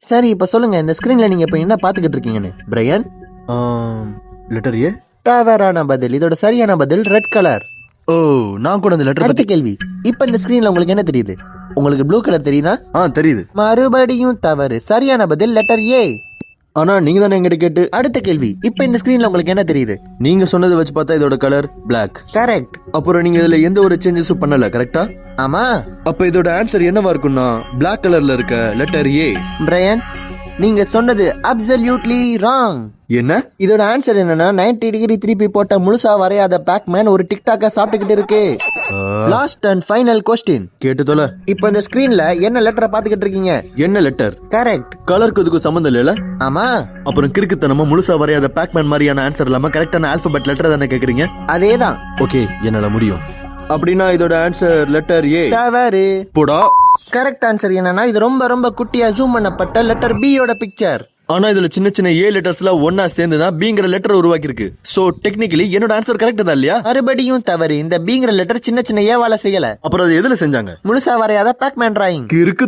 சரி இப்ப சொல்லுங்க, இந்த ஸ்கிரீன்ல நீங்க இப்ப என்ன பாத்துக்கிட்டு இருக்கீங்கன்னு. Brian, letter A. தவறான பதில். இதோட சரியான பதில் ரெட் கலர். ஓ, நான் கூட அந்த லெட்டர் அடுத்த பத்தி. கேள்வி. இப்ப இந்த ஸ்கிரீன்ல உங்களுக்கு என்ன தெரியுது? உங்களுக்கு ப்ளூ கலர் தெரியுதா? தெரியுது. மறுபடியும் தவறு. சரியான பதில் லெட்டர் ஏ. ஆனா நீங்க தானே எங்கிட்ட கேட்டு. அடுத்த கேள்வி. இப்ப இந்த ஸ்கிரீன்ல உங்களுக்கு என்ன தெரியுது? நீங்க சொன்னதை வச்சு பார்த்தா இதோட கலர் பிளாக். கரெக்ட். அப்புறம் நீங்க இதுல எந்த ஒரு சேஞ்சஸும் பண்ணல, கரெக்டா? ஆமா. அப்ப இதோட ஆன்சர் என்னவா இருக்கும்னா பிளாக் கலர்ல இருக்க லெட்டர் ஏ. பிரையன், நீங்க சொன்னது அப்சல்யூட்லி ராங். என்ன? இதோட ஆன்சர் என்னன்னா 90 டிகிரி திருப்பி போட்ட முழுசா வரையாத பேக்மேன் ஒரு டிக்டாக்க சாப்பிட்டுக்கிட்டு இருக்கு. Last and final question. கேட்டு தொலை. இப்போ இந்த ஸ்கிரீன்ல என்ன லெட்டரை பாத்துக்கிட்டு இருக்கீங்க? என்ன லெட்டர்? கரெக்ட். கலருக்கு இதுக்கும் சம்மந்தம் இல்லைல்ல? ஆமா. அப்புறம் கிறுக்குத்தனமா முழுசா வரையாத பேக்மேன் மாதிரியான ஆன்சர் இல்லாம கரெக்டான ஆல்பபெட் லெட்டர் தானே கேக்குறீங்க? அதேதான். ஓகே, என்னால முடியும். அப்படின்னா இதோட ஆன்சர் லெட்டர் ஏ. தவறு. போடா. கரெக்ட் ஆன்சர் என்னன்னா இது ரொம்ப ரொம்ப குட்டியா ஜூம் பண்ணப்பட்ட லெட்டர் பி யோட பிக்சர். ஆனா இதுல சின்ன சின்ன ஏ லெட்டர்ஸ்ல ஒன்னா சேர்ந்து தான் பிங்கிற லெட்டர் உருவாக்கி இருக்கு. சோ டெக்னிக்கலி என்னோட ஆன்சர் கரெக்ட் தான் இல்லையா? மறுபடியும் தவறு. இந்த பிங்கிற லெட்டர் சின்ன சின்ன ஏவால செய்யல. அப்புறம் அது எதுல செஞ்சாங்க? முழுசா வரையாத பேக்மேன் டிராயிங். கிறுக்கு